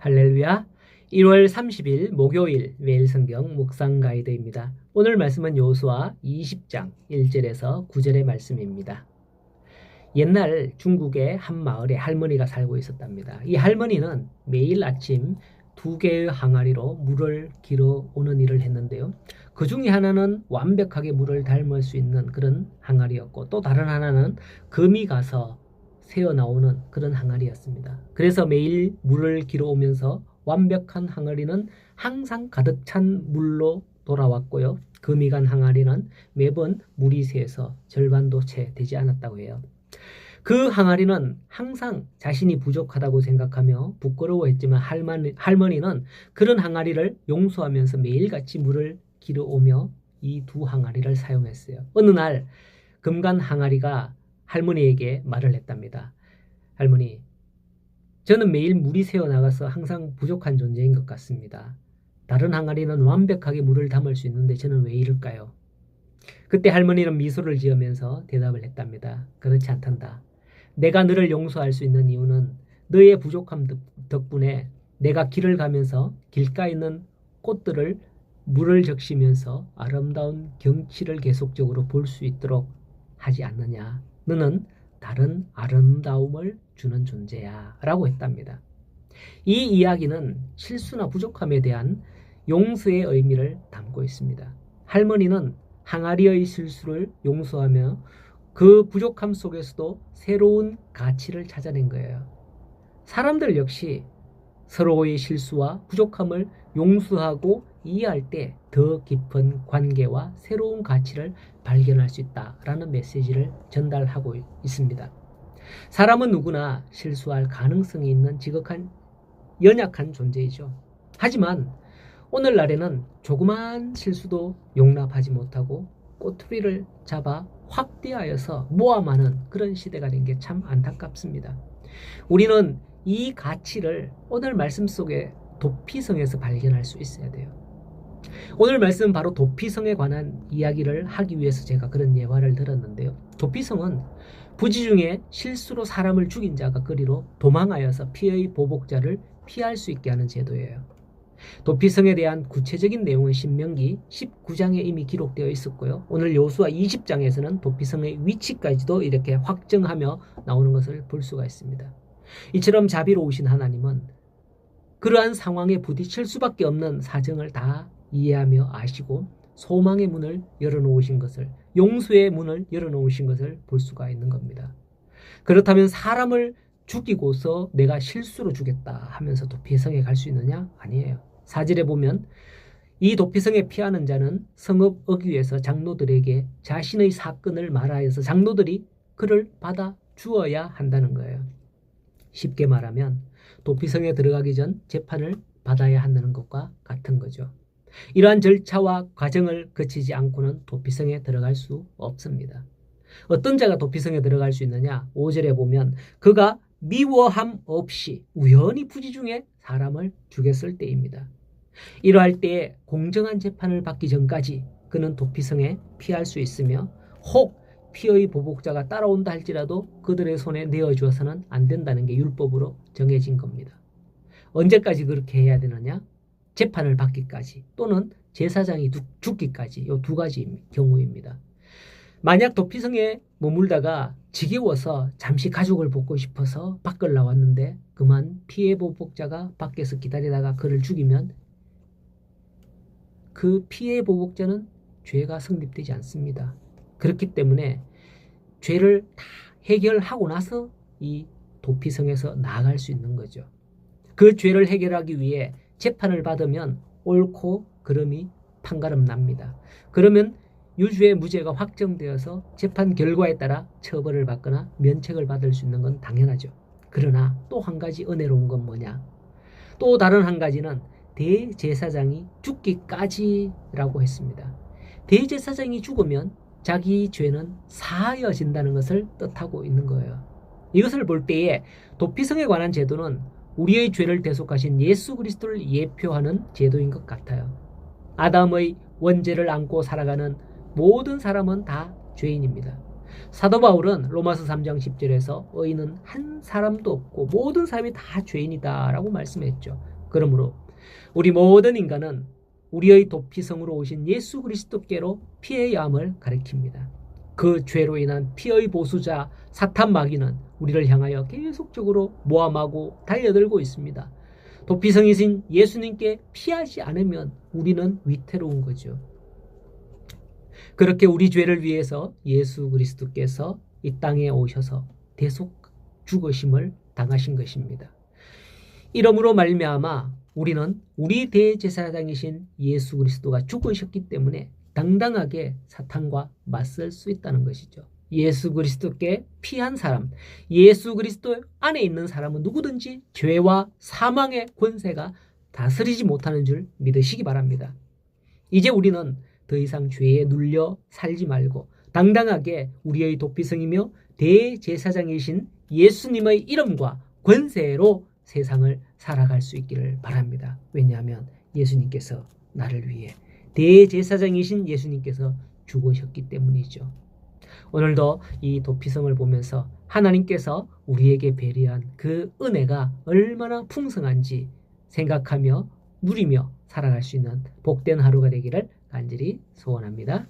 할렐루야. 1월 30일 목요일 매일 성경 묵상 가이드입니다. 오늘 말씀은 여호수아 20장 1절에서 9절의 말씀입니다. 옛날 중국의 한 마을에 할머니가 살고 있었답니다. 이 할머니는 매일 아침 2개의 항아리로 물을 길어 오는 일을 했는데요. 그 중에 하나는 완벽하게 물을 담을 수 있는 그런 항아리였고, 또 다른 하나는 금이 가서 새어 나오는 그런 항아리였습니다. 그래서 매일 물을 길어 오면서 완벽한 항아리는 항상 가득 찬 물로 돌아왔고요. 금이 간 항아리는 매번 물이 새서 절반도 채 되지 않았다고 해요. 그 항아리는 항상 자신이 부족하다고 생각하며 부끄러워했지만 할머니는 그런 항아리를 용서하면서 매일같이 물을 길어오며 이 두 항아리를 사용했어요. 어느 날 금간 항아리가 할머니에게 말을 했답니다. 할머니, 저는 매일 물이 새어나가서 항상 부족한 존재인 것 같습니다. 다른 항아리는 완벽하게 물을 담을 수 있는데 저는 왜 이럴까요? 그때 할머니는 미소를 지으면서 대답을 했답니다. 그렇지 않단다. 내가 너를 용서할 수 있는 이유는 너의 부족함 덕분에 내가 길을 가면서 길가에 있는 꽃들을 물을 적시면서 아름다운 경치를 계속적으로 볼 수 있도록 하지 않느냐. 너는 다른 아름다움을 주는 존재야 라고 했답니다. 이 이야기는 실수나 부족함에 대한 용서의 의미를 담고 있습니다. 할머니는 항아리의 실수를 용서하며 그 부족함 속에서도 새로운 가치를 찾아낸 거예요. 사람들 역시 서로의 실수와 부족함을 용서하고 이해할 때 더 깊은 관계와 새로운 가치를 발견할 수 있다라는 메시지를 전달하고 있습니다. 사람은 누구나 실수할 가능성이 있는 지극한 연약한 존재이죠. 하지만 오늘날에는 조그만 실수도 용납하지 못하고 꼬투리를 잡아 확대하여서 모함하는 그런 시대가 된 게 참 안타깝습니다. 우리는 이 가치를 오늘 말씀 속에 도피성에서 발견할 수 있어야 돼요. 오늘 말씀은 바로 도피성에 관한 이야기를 하기 위해서 제가 그런 예화를 들었는데요. 도피성은 부지 중에 실수로 사람을 죽인 자가 그리로 도망하여서 피해의 보복자를 피할 수 있게 하는 제도예요. 도피성에 대한 구체적인 내용은 신명기 19장에 이미 기록되어 있었고요. 오늘 여호수아 20장에서는 도피성의 위치까지도 이렇게 확정하며 나오는 것을 볼 수가 있습니다. 이처럼 자비로우신 하나님은 그러한 상황에 부딪힐 수밖에 없는 사정을 다 이해하며 아시고 소망의 문을 열어놓으신 것을, 용서의 문을 열어놓으신 것을 볼 수가 있는 겁니다. 그렇다면 사람을 죽이고서 내가 실수로 죽였다 하면서 도피성에 갈 수 있느냐? 아니에요. 4절에 보면 이 도피성에 피하는 자는 성읍 어귀에서 장로들에게 자신의 사건을 말하여서 장로들이 그를 받아 주어야 한다는 거예요. 쉽게 말하면 도피성에 들어가기 전 재판을 받아야 한다는 것과 같은 거죠. 이러한 절차와 과정을 거치지 않고는 도피성에 들어갈 수 없습니다. 어떤 자가 도피성에 들어갈 수 있느냐? 5절에 보면 그가 미워함 없이 우연히 부지 중에 사람을 죽였을 때입니다. 이러할 때에 공정한 재판을 받기 전까지 그는 도피성에 피할 수 있으며, 혹 피의 보복자가 따라온다 할지라도 그들의 손에 내어주어서는 안 된다는 게 율법으로 정해진 겁니다. 언제까지 그렇게 해야 되느냐? 재판을 받기까지, 또는 제사장이 죽기까지, 이 두 가지 경우입니다. 만약 도피성에 머물다가 지겨워서 잠시 가족을 보고 싶어서 밖을 나왔는데 그만 피해 보복자가 밖에서 기다리다가 그를 죽이면 그 피해 보복자는 죄가 성립되지 않습니다. 그렇기 때문에 죄를 다 해결하고 나서 이 도피성에서 나아갈 수 있는 거죠. 그 죄를 해결하기 위해 재판을 받으면 옳고 그름이 판가름 납니다. 그러면 유죄의 무죄가 확정되어서 재판 결과에 따라 처벌을 받거나 면책을 받을 수 있는 건 당연하죠. 그러나 또 한 가지 은혜로운 건 뭐냐? 또 다른 한 가지는 대제사장이 죽기까지라고 했습니다. 대제사장이 죽으면 자기 죄는 사하여진다는 것을 뜻하고 있는 거예요. 이것을 볼 때에 도피성에 관한 제도는 우리의 죄를 대속하신 예수 그리스도를 예표하는 제도인 것 같아요. 아담의 원죄를 안고 살아가는 모든 사람은 다 죄인입니다. 사도 바울은 로마서 3장 10절에서 의인은 한 사람도 없고 모든 사람이 다 죄인이다라고 말씀했죠. 그러므로 우리 모든 인간은 우리의 도피성으로 오신 예수 그리스도께로 피해야 함을 가리킵니다. 그 죄로 인한 피의 보수자 사탄 마귀는 우리를 향하여 계속적으로 모함하고 달려들고 있습니다. 도피성이신 예수님께 피하지 않으면 우리는 위태로운 거죠. 그렇게 우리 죄를 위해서 예수 그리스도께서 이 땅에 오셔서 대속 죽으심을 당하신 것입니다. 이러므로 말미암아 우리는 우리 대제사장이신 예수 그리스도가 죽으셨기 때문에 당당하게 사탄과 맞설 수 있다는 것이죠. 예수 그리스도께 피한 사람, 예수 그리스도 안에 있는 사람은 누구든지 죄와 사망의 권세가 다스리지 못하는 줄 믿으시기 바랍니다. 이제 우리는 더 이상 죄에 눌려 살지 말고 당당하게 우리의 도피성이며 대제사장이신 예수님의 이름과 권세로 세상을 살아갈 수 있기를 바랍니다. 왜냐하면 예수님께서 나를 위해 대제사장이신 예수님께서 죽으셨기 때문이죠. 오늘도 이 도피성을 보면서 하나님께서 우리에게 배려한 그 은혜가 얼마나 풍성한지 생각하며 누리며 살아갈 수 있는 복된 하루가 되기를 간절히 소원합니다.